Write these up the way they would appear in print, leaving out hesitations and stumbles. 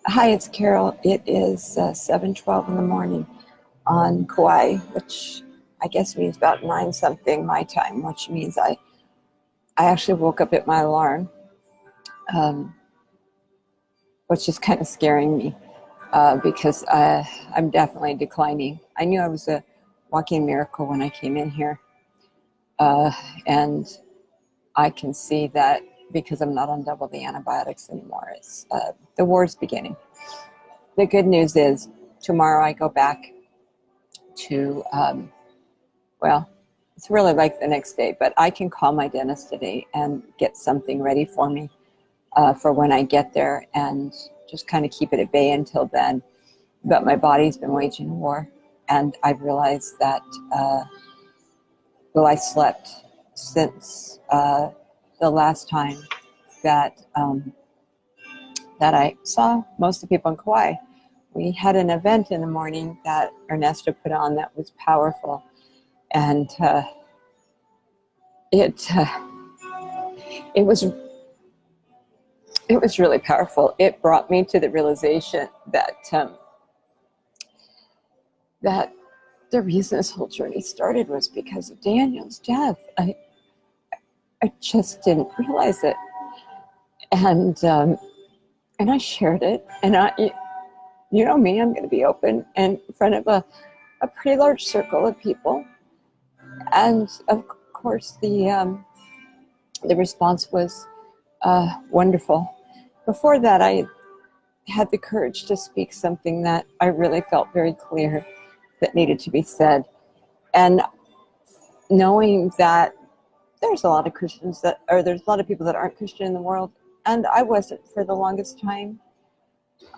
Hi, it's Carol. It is 7:12 in the morning on Kauai, which I guess means about 9 something my time, which means I actually woke up at my alarm, um, which is kind of scaring me because I'm definitely declining. I knew I was a walking miracle when I came in here, uh, and I can see that because I'm not on double the antibiotics anymore. It's the war's beginning. The good news is tomorrow I go back to, well, it's really like the next day, but I can call my dentist today and get something ready for me for when I get there and just kind of keep it at bay until then. But my body's been waging a war, and I've realized that, I slept since the last time that that I saw most of the people in Kauai. We had an event in the morning that Ernesto put on that was powerful, and it was really powerful. It brought me to the realization that that the reason this whole journey started was because of Daniel's death. I just didn't realize it, and I shared it, and you know me, I'm going to be open in front of a pretty large circle of people, and of course the response was wonderful. Before that, I had the courage to speak something that I really felt very clear that needed to be said, and knowing that there's a lot of Christians there's a lot of people that aren't Christian in the world, and I wasn't for the longest time.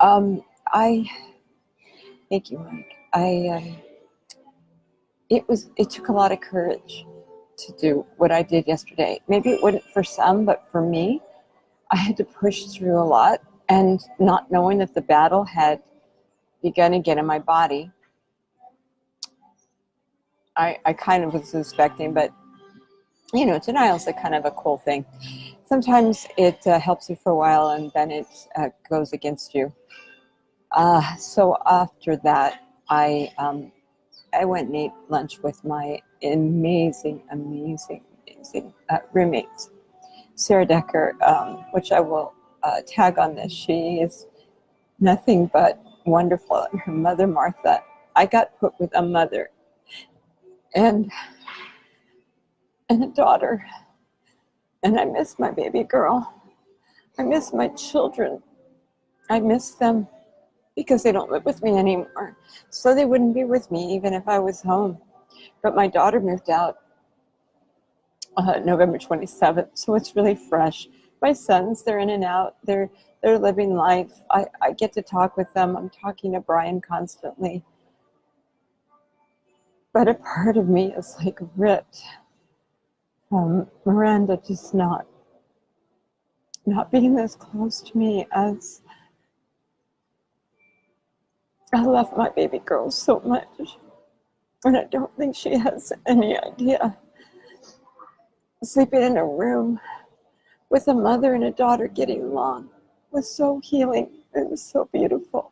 Thank you, Mike. It took a lot of courage to do what I did yesterday. Maybe it wouldn't for some, but for me, I had to push through a lot, and not knowing that the battle had begun again in my body. I kind of was suspecting, but you know, denial is a kind of a cool thing. Sometimes it helps you for a while, and then it goes against you. So after that, I went and ate lunch with my amazing roommates, Sarah Decker, which I will tag on this. She is nothing but wonderful. And her mother, Martha, I got put with a mother and a daughter, and I miss my baby girl. I miss my children. I miss them because they don't live with me anymore. So they wouldn't be with me even if I was home. But my daughter moved out November 27th, so it's really fresh. My sons, they're in and out. They're living life. I get to talk with them. I'm talking to Brian constantly. But a part of me is like ripped from Miranda just not being as close to me as I love my baby girl so much. And I don't think she has any idea. Sleeping in a room with a mother and a daughter getting along was so healing. It was so beautiful.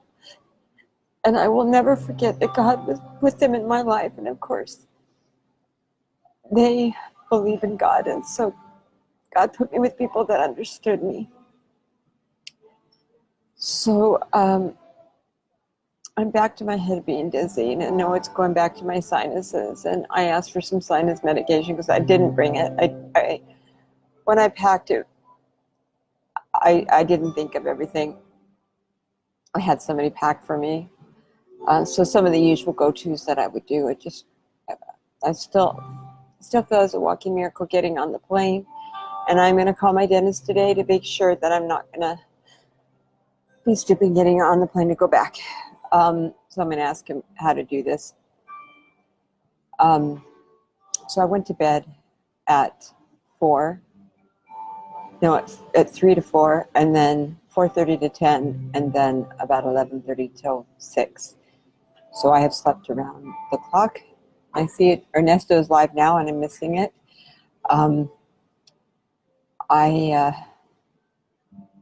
And I will never forget that God was with them in my life. And of course, they believe in God. And so God put me with people that understood me. So I'm back to my head being dizzy, and I know it's going back to my sinuses. And I asked for some sinus medication because I didn't bring it. When I packed it, I didn't think of everything. I had somebody pack for me. So some of the usual go-tos that I would do, I still feel as a walking miracle getting on the plane. And I'm going to call my dentist today to make sure that I'm not going to be stupid getting on the plane to go back. So I'm going to ask him how to do this. So I went to bed at 3 to 4, and then 4:30 to 10, and then about 11:30 till 6. So I have slept around the clock. I see it. Ernesto's live now, and I'm missing it. I'm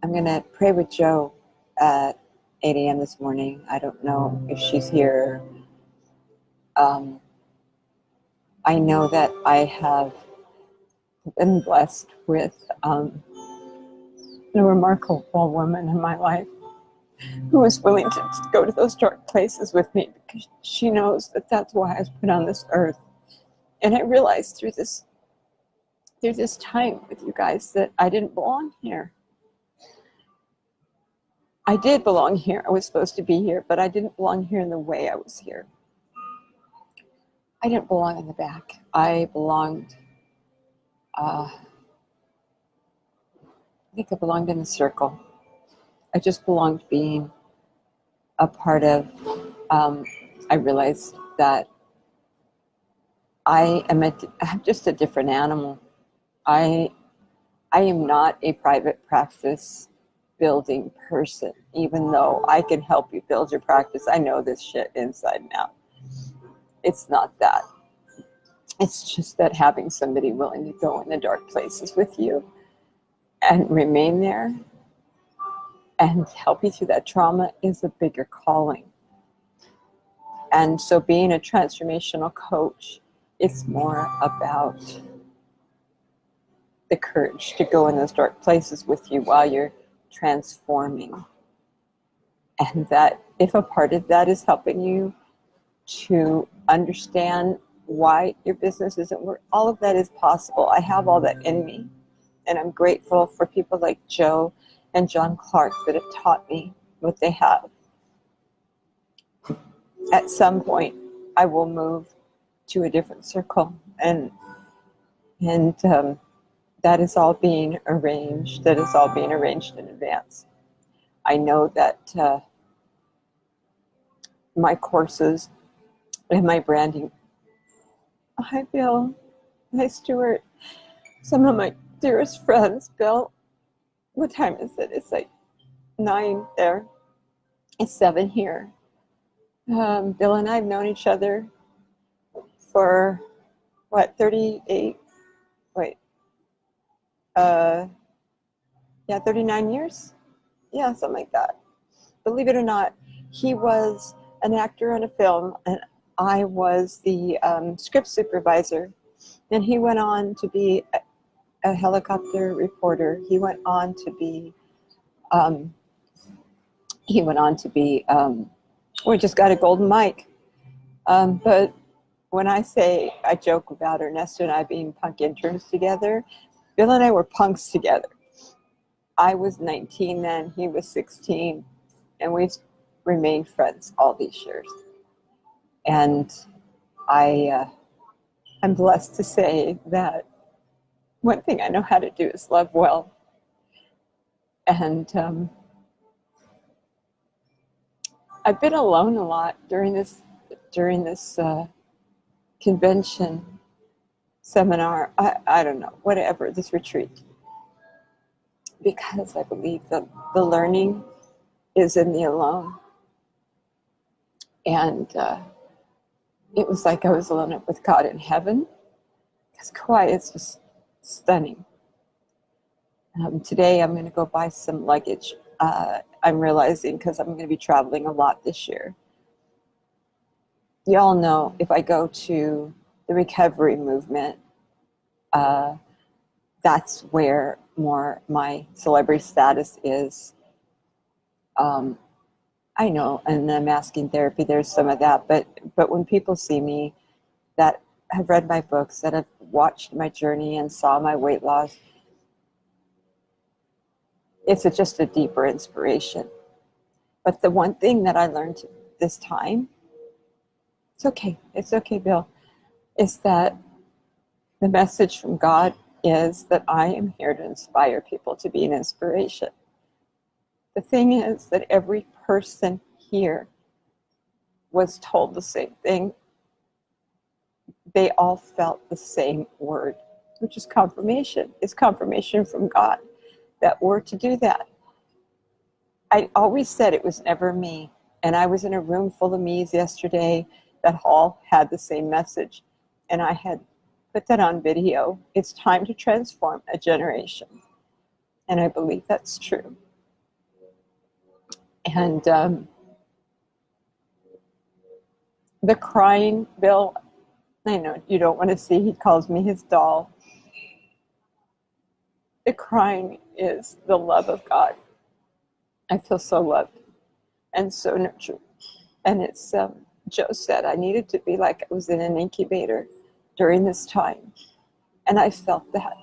going to pray with Joe at 8 a.m. this morning. I don't know if she's here. I know that I have been blessed with a remarkable woman in my life who is willing to go to those dark places with me, because she knows that that's why I was put on this earth. And I realized through this time with you guys that I didn't belong here. I did belong here. I was supposed to be here, but I didn't belong here in the way I was here. I didn't belong in the back. I belonged, I think I belonged in the circle. I just belonged being a part of, I realized that I'm just a different animal. I am not a private practice building person, even though I can help you build your practice. I know this shit inside and out. It's not that. It's just that having somebody willing to go in the dark places with you and remain there and help you through that trauma is a bigger calling. And so being a transformational coach, it's more about the courage to go in those dark places with you while you're transforming. And that if a part of that is helping you to understand why your business isn't working, all of that is possible. I have all that in me. And I'm grateful for people like Joe and John Clark that have taught me what they have. At some point, I will move to a different circle, and that is all being arranged. That is all being arranged in advance. I know that my courses and my branding. Hi, Bill. Hi, Stuart. Some of my dearest friends. Bill, what time is it? It's like 9 there. It's 7 here. Bill and I have known each other for, 38? Wait. 39 years? Yeah, something like that. Believe it or not, he was an actor on a film, and I was the script supervisor. And he went on to be a helicopter reporter. He went on to be, we just got a golden mic. But when I say, I joke about Ernesto and I being punk interns together, Bill and I were punks together. I was 19 then, he was 16, and we've remained friends all these years. And I'm blessed to say that one thing I know how to do is love well. And I've been alone a lot during this convention, seminar, I don't know, whatever, this retreat. Because I believe that the learning is in the alone. And it was like I was alone with God in heaven, because Kauai is just stunning. Today I'm going to go buy some luggage. I'm realizing, because I'm going to be traveling a lot this year. Y'all know if I go to the recovery movement, that's where more my celebrity status is. I know in the masking therapy there's some of that, but when people see me that have read my books, that have watched my journey and saw my weight loss, it's just a deeper inspiration. But the one thing that I learned this time, it's okay, Bill, is that the message from God is that I am here to inspire people to be an inspiration. The thing is that every person here was told the same thing. They all felt the same word, which is confirmation. It's confirmation from God that we're to do that. I always said it was never me. And I was in a room full of me's yesterday that all had the same message. And I had put that on video. It's time to transform a generation. And I believe that's true. And the crying, Bill, I know you don't want to see, he calls me his doll. The crying is the love of God. I feel so loved and so nurtured. And it's, Joe said, I needed to be like I was in an incubator during this time. And I felt that.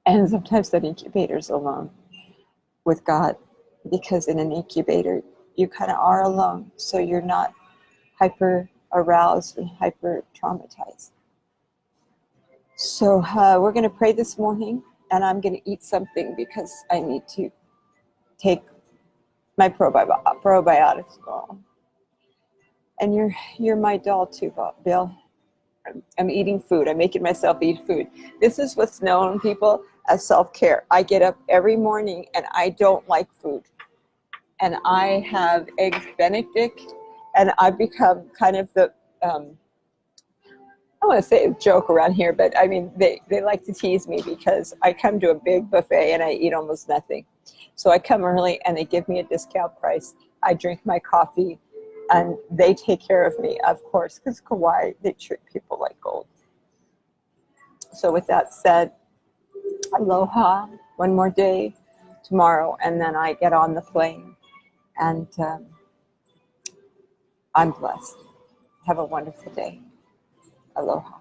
And sometimes that incubator's alone with God, because in an incubator, you kind of are alone. So you're not hyper aroused and hyper traumatized. So we're going to pray this morning, and I'm going to eat something because I need to take my probiotics. And you're my doll too, Bill. I'm eating food. I'm making myself eat food. This is what's known, people, as self-care. I get up every morning and I don't like food. And I have eggs Benedict, and I've become kind of the, I want to say a joke around here, but I mean, they like to tease me because I come to a big buffet and I eat almost nothing. So I come early and they give me a discount price. I drink my coffee and they take care of me, of course, because Kauai, they treat people like gold. So with that said, aloha, one more day tomorrow, and then I get on the plane, and I'm blessed. Have a wonderful day. Aloha.